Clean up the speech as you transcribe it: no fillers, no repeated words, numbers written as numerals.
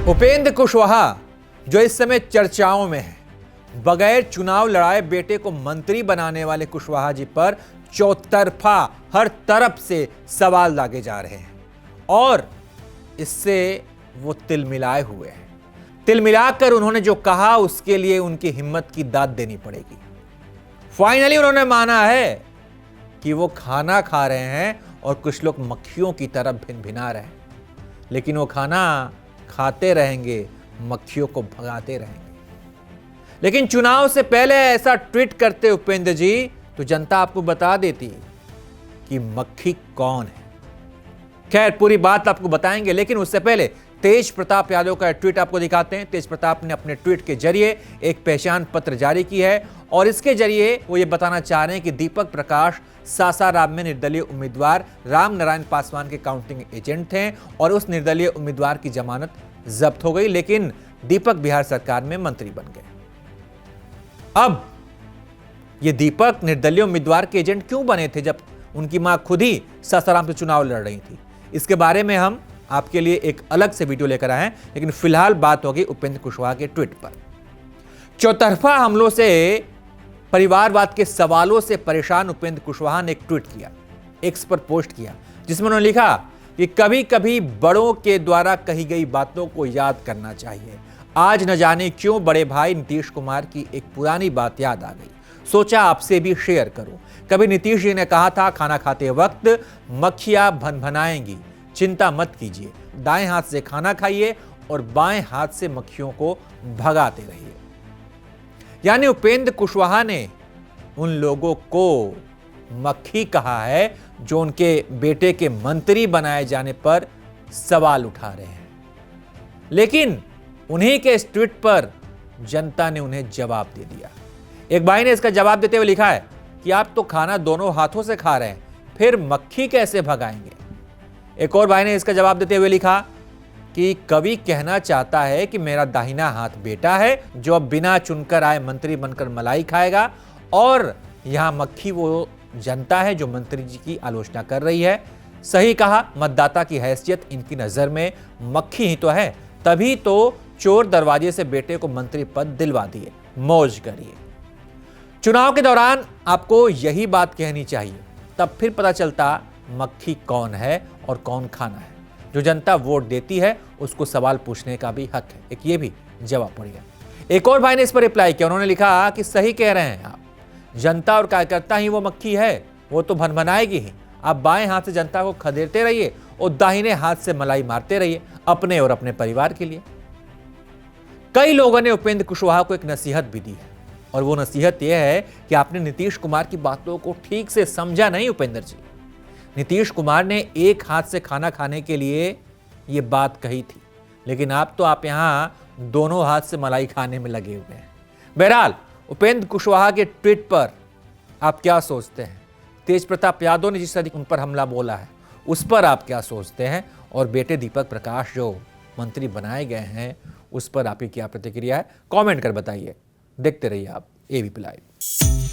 उपेंद्र कुशवाहा जो इस समय चर्चाओं में है, बगैर चुनाव लड़ाए बेटे को मंत्री बनाने वाले कुशवाहा जी पर चौतरफा हर तरफ से सवाल दागे जा रहे हैं और इससे वो तिलमिलाए हुए हैं। तिलमिलाकर उन्होंने जो कहा उसके लिए उनकी हिम्मत की दाद देनी पड़ेगी। फाइनली उन्होंने माना है कि वो खाना खा रहे हैं और कुछ लोग मक्खियों की तरह भिनभिना रहे हैं, लेकिन वो खाना खाते रहेंगे, मक्खियों को भगाते रहेंगे। लेकिन चुनाव से पहले ऐसा ट्वीट करते उपेंद्र जी तो जनता आपको बता देती कि मक्खी कौन है। खैर, पूरी बात आपको बताएंगे, लेकिन उससे पहले तेज प्रताप यादव का ट्वीट आपको दिखाते हैं। तेज प्रताप ने अपने ट्वीट के जरिए एक पहचान पत्र जारी की है और इसके जरिए वो ये बताना चाह रहे हैं कि दीपक प्रकाश सासाराम में निर्दलीय उम्मीदवार राम नारायण पासवान के काउंटिंग एजेंट थे और उस निर्दलीय उम्मीदवार की जमानत जब्त हो गई, लेकिन दीपक बिहार सरकार में मंत्री बन गए। अब ये दीपक निर्दलीय उम्मीदवार के एजेंट क्यों बने थे जब उनकी मां खुद ही सासाराम से चुनाव लड़ रही थी? इसके बारे में हम आपके लिए एक अलग से वीडियो लेकर आए हैं, लेकिन फिलहाल बात होगी उपेंद्र कुशवाहा के ट्वीट पर। चौतरफा हमलों से, परिवारवाद के सवालों से परेशान उपेंद्र कुशवाहा ने एक ट्वीट किया, एक्स पर पोस्ट किया, जिसमें उन्होंने लिखा कि कभी कभी बड़ों के द्वारा कही गई बातों को याद करना चाहिए। आज न जाने क्यों बड़े भाई नीतीश कुमार की एक पुरानी बात याद आ गई, सोचा आपसे भी शेयर करूं। कभी नीतीश जी ने कहा था खाना खाते वक्त मक्खियां भनभनाएंगी, चिंता मत कीजिए, दाएं हाथ से खाना खाइए और बाएं हाथ से मक्खियों को भगाते रहिए। यानी उपेंद्र कुशवाहा ने उन लोगों को मक्खी कहा है जो उनके बेटे के मंत्री बनाए जाने पर सवाल उठा रहे हैं। लेकिन उन्हीं के इस ट्वीट पर जनता ने उन्हें जवाब दे दिया। एक भाई ने इसका जवाब देते हुए लिखा है कि आप तो खाना दोनों हाथों से खा रहे हैं, फिर मक्खी कैसे भगाएंगे? एक और भाई ने इसका जवाब देते हुए लिखा कि कवि कहना चाहता है कि मेरा दाहिना हाथ बेटा है जो अब बिना चुनकर आए मंत्री बनकर मलाई खाएगा, और यहां मक्खी वो जनता है जो मंत्री जी की आलोचना कर रही है। सही कहा, मतदाता की हैसियत इनकी नजर में मक्खी ही तो है, तभी तो चोर दरवाजे से बेटे को मंत्री पद दिलवा दिए। मौज करिए। चुनाव के दौरान आपको यही बात कहनी चाहिए, तब फिर पता चलता मक्खी कौन है और कौन खाना है। जो जनता वोट देती है उसको सवाल पूछने का भी हक है। एक ये भी जवाब पड़ गया। एक और भाई ने इस पर रिप्लाई किया, उन्होंने लिखा कि सही कह रहे हैं आप, जनता और कार्यकर्ता ही वो मक्खी है, वो तो भनभनाएगी ही। आप बाएं हाथ से जनता को खदेड़ते रहिए और दाहिने हाथ से मलाई मारते रहिए, अपने और अपने परिवार के लिए। कई लोगों ने उपेंद्र कुशवाहा को एक नसीहत भी दी है और वो नसीहत यह है कि आपने नीतीश कुमार की बातों को ठीक से समझा नहीं उपेंद्र जी। नीतीश कुमार ने एक हाथ से खाना खाने के लिए यह बात कही थी, लेकिन आप यहां दोनों हाथ से मलाई खाने में लगे हुए हैं। बहरहाल, उपेंद्र कुशवाहा के ट्वीट पर आप क्या सोचते हैं? तेज प्रताप यादव ने जिस तरह उन पर हमला बोला है उस पर आप क्या सोचते हैं? और बेटे दीपक प्रकाश जो मंत्री बनाए गए हैं उस पर आपकी क्या प्रतिक्रिया है? कमेंट कर बताइए। देखते रहिए आप एबीपी लाइव।